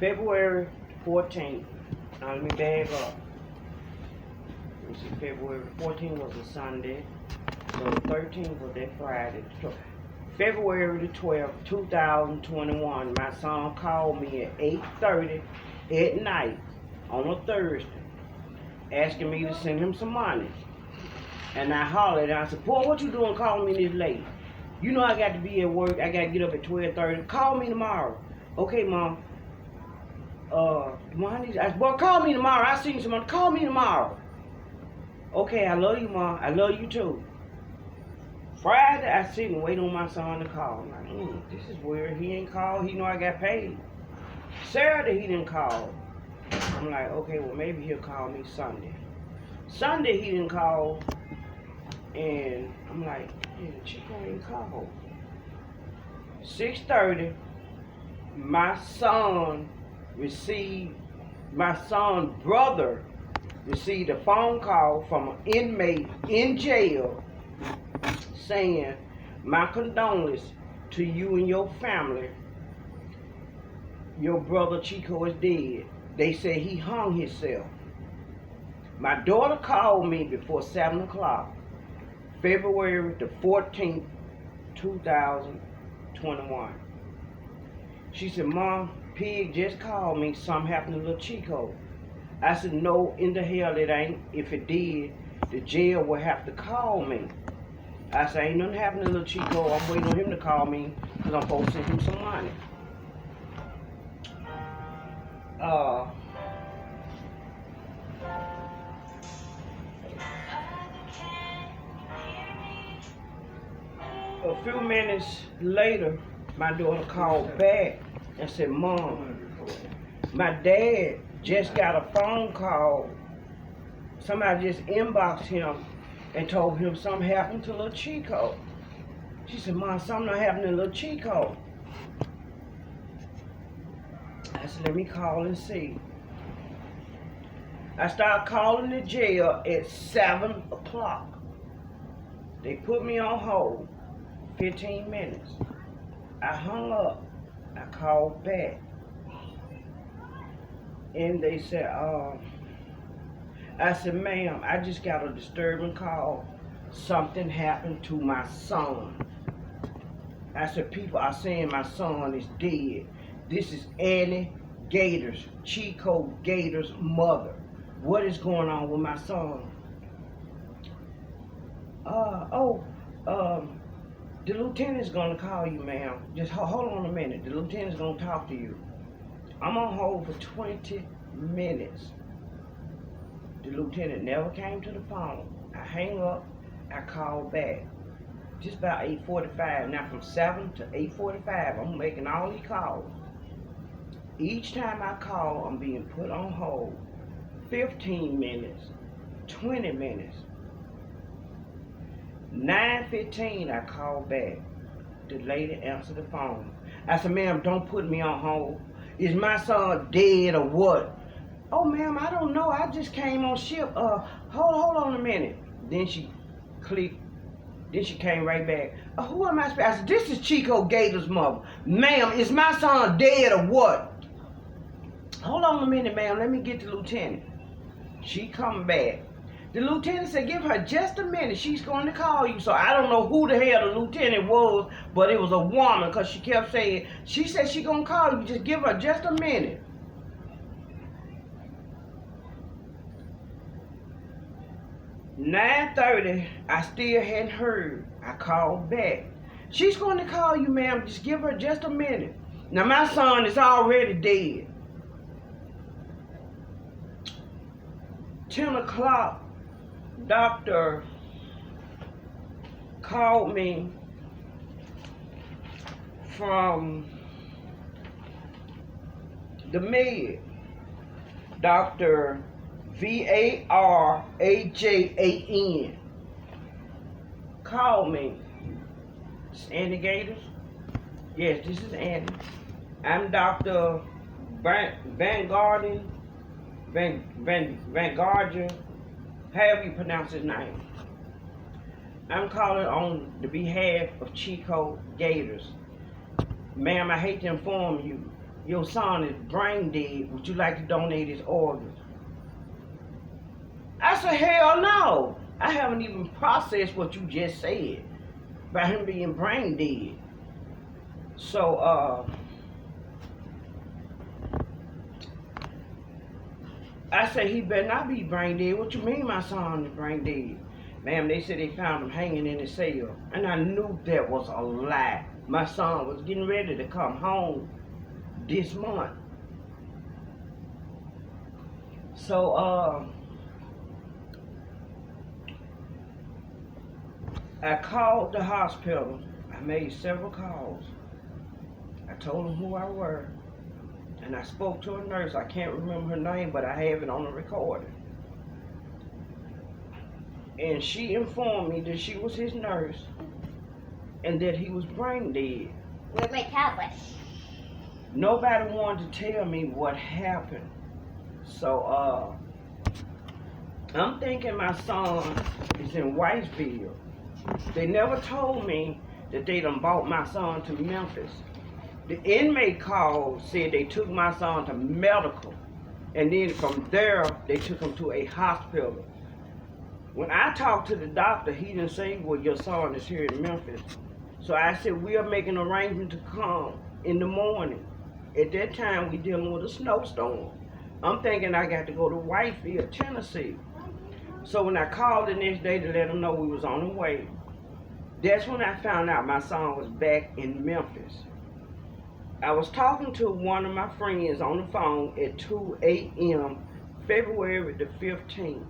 February 14th. Now let me bag up. Let me see, February 14th was a Sunday. So the 13th was that Friday. So February the 12th, 2021, my son called me at 8:30 at night on a Thursday, asking me to send him some money. And I hollered and I said, boy, what you doing calling me this late? You know I got to be at work. I got to get up at 12:30. Call me tomorrow. Okay, Mom. I said, boy, call me tomorrow. I seen someone. Call me tomorrow. Okay, I love you, Mom. I love you too. Friday, I sit and wait on my son to call. I'm like, this is weird. He ain't called. He know I got paid. Saturday, he didn't call. I'm like, okay, well, maybe he'll call me Sunday. Sunday, he didn't call. And I'm like, Chico ain't called. 6:30, my son's brother received a phone call from an inmate in jail saying, my condolences to you and your family. Your brother Chico is dead. They said he hung himself. My daughter called me before 7 o'clock, February the 14th, 2021. She said, Mom, Pig just called me. Something happened to little Chico. I said, no, in the hell it ain't. If it did, the jail will have to call me. I said, ain't nothing happened to little Chico. I'm waiting on him to call me because I'm supposed to send him some money. A few minutes later, my daughter called back and said, Mom, my dad just got a phone call. Somebody just inboxed him and told him something happened to little Chico. She said, Mom, something happened to little Chico. I said, let me call and see. I started calling the jail at 7 o'clock. They put me on hold 15 minutes. I hung up. I called back. And they said, I said, ma'am, I just got a disturbing call. Something happened to my son. I said, people are saying my son is dead. This is Annie Gators, Chico Gators' mother. What is going on with my son? The lieutenant's gonna call you, ma'am. Just hold on a minute. The lieutenant's gonna talk to you. I'm on hold for 20 minutes. The lieutenant never came to the phone. I hang up, I call back. Just about 8:45. Now from 7 to 8:45, I'm making all these calls. Each time I call, I'm being put on hold. 15 minutes, 20 minutes. 9:15, I called back. The lady answered the phone. I said, ma'am, don't put me on hold. Is my son dead or what? Oh, ma'am, I don't know. I just came on ship. Hold on a minute. Then she clicked. Then she came right back. Who am I speaking? I said, this is Chico Gators' mother. Ma'am, is my son dead or what? Hold on a minute, ma'am. Let me get the lieutenant. She come back. The lieutenant said, give her just a minute. She's going to call you. So I don't know who the hell the lieutenant was, but it was a woman because she kept saying, she said she going to call you. Just give her just a minute. "9:30, I still hadn't heard. I called back. She's going to call you, ma'am. Just give her just a minute. Now, my son is already dead. 10 o'clock, doctor called me from the med. Dr. Varhajan called me. It's Annie Gators? Yes, this is Annie. I'm Dr. Van Garden, however you pronounce his name. I'm calling on the behalf of Chico Gators. Ma'am, I hate to inform you, Your son is brain dead. Would you like to donate his organs? I said, hell no. I haven't even processed what you just said about him being brain dead. So, I said, he better not be brain dead. What you mean my son is brain dead? Ma'am, they said they found him hanging in his cell. And I knew that was a lie. My son was getting ready to come home this month. So, I called the hospital. I made several calls. I told them who I were. And I spoke to a nurse. I can't remember her name, but I have it on the recording. And she informed me that she was his nurse and that he was brain dead. Where's my tablet? Nobody wanted to tell me what happened. So, I'm thinking my son is in Whitesville. They never told me that they done brought my son to Memphis. The inmate called, said they took my son to medical, and then from there they took him to a hospital. When I talked to the doctor, he didn't say, well, your son is here in Memphis. So I said, we are making an arrangement to come in the morning. At that time, we dealing with a snowstorm. I'm thinking I got to go to Whiteville, Tennessee. So when I called the next day to let them know we was on the way, that's when I found out my son was back in Memphis. I was talking to one of my friends on the phone at 2 a.m. February the 15th.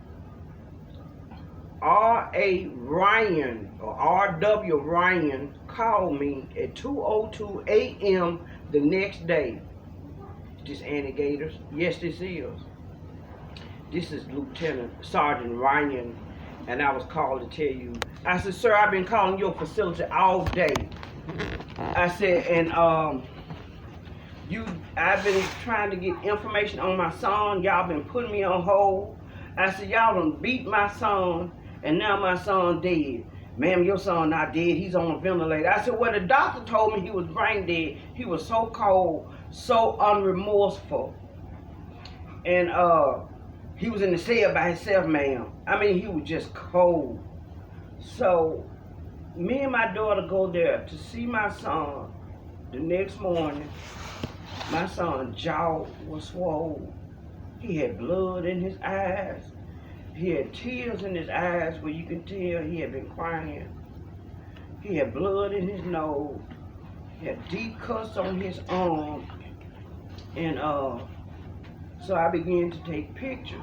R.A. Ryan, or R.W. Ryan, called me at 2:02 a.m. the next day. This Annie Gators? Yes, this is. This is Lieutenant Sergeant Ryan, and I was called to tell you. I said, sir, I've been calling your facility all day. I said, and I've been trying to get information on my son. Y'all been putting me on hold. I said, y'all done beat my son, and now my son dead. Ma'am, your son not dead. He's on a ventilator. I said, well, the doctor told me he was brain dead. He was so cold, so unremorseful. And he was in the cell by himself, ma'am. I mean, he was just cold. So me and my daughter go there to see my son. The next morning, my son's jaw was swollen. He had blood in his eyes. He had tears in his eyes where you can tell he had been crying. He had blood in his nose. He had deep cuts on his arm. And so I began to take pictures.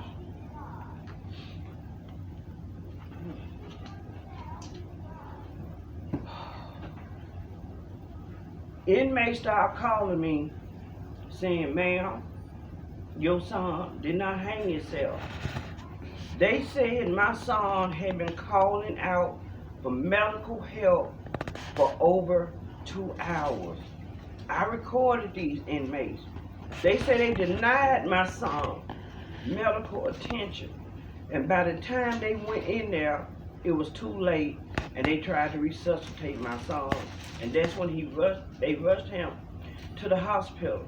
Inmates started calling me saying, ma'am, your son did not hang himself. They said my son had been calling out for medical help for over 2 hours. I recorded these inmates. They said they denied my son medical attention. And by the time they went in there, it was too late, and they tried to resuscitate my son. And that's when they rushed him to the hospital.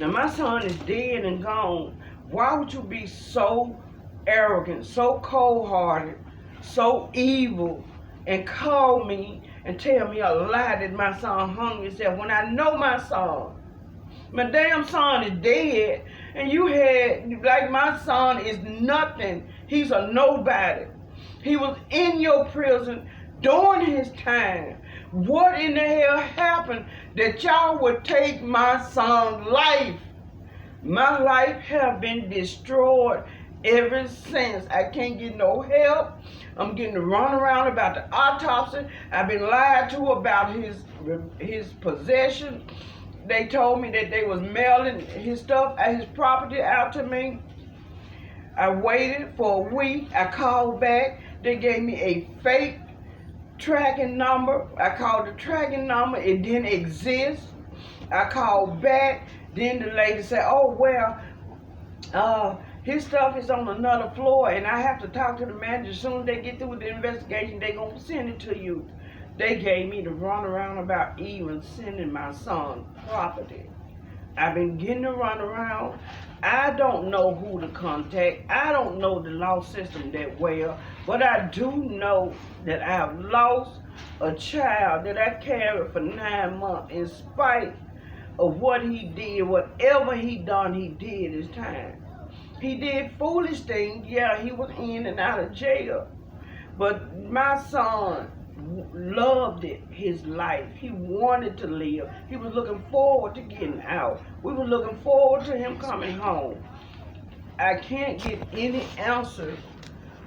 Now my son is dead and gone. Why would you be so arrogant, so cold-hearted, so evil, and call me and tell me a lie that my son hung himself when I know my son? My damn son is dead, and you had, like, my son is nothing. He's a nobody. He was in your prison during his time. What in the hell happened that y'all would take my son's life? My life have been destroyed ever since. I can't get no help. I'm getting to run around about the autopsy. I've been lied to about his possession. They told me that they was mailing his stuff, his property out to me. I waited for a week. I called back. They gave me a fake tracking number. I called the tracking number. It didn't exist. I called back. Then the lady said, oh, well, his stuff is on another floor, and I have to talk to the manager. As soon as they get through with the investigation, they're going to send it to you. They gave me the runaround about even sending my son property. I've been getting to run around. I don't know who to contact. I don't know the law system that well, but I do know that I have lost a child that I carried for 9 months in spite of what he did. Whatever he done, he did his time. He did foolish things. Yeah, he was in and out of jail. But my son loved it, his life. He wanted to live. He was looking forward to getting out. We were looking forward to him coming home. I can't get any answers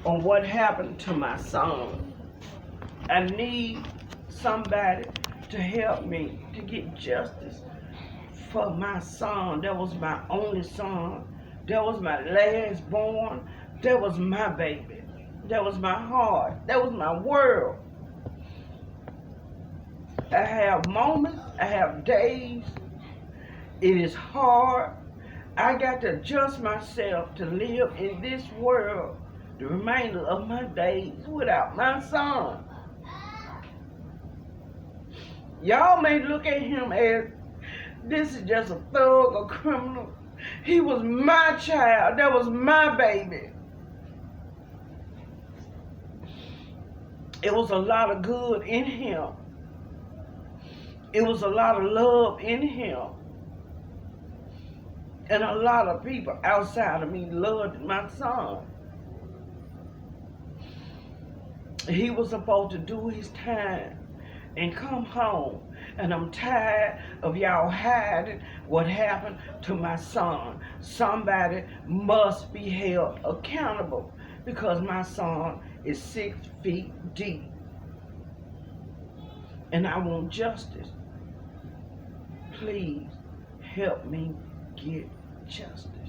on what happened to my son. I need somebody to help me to get justice for my son. That was my only son. That was my last born. That was my baby. That was my heart. That was my world. I have moments. I have days. It is hard. I got to adjust myself to live in this world the remainder of my days without my son. Y'all may look at him as this is just a thug or criminal. He was my child. That was my baby. It was a lot of good in him. It was a lot of love in him. And a lot of people outside of me loved my son. He was supposed to do his time and come home. And I'm tired of y'all hiding what happened to my son. Somebody must be held accountable because my son is 6 feet deep. And I want justice. Please help me get justice.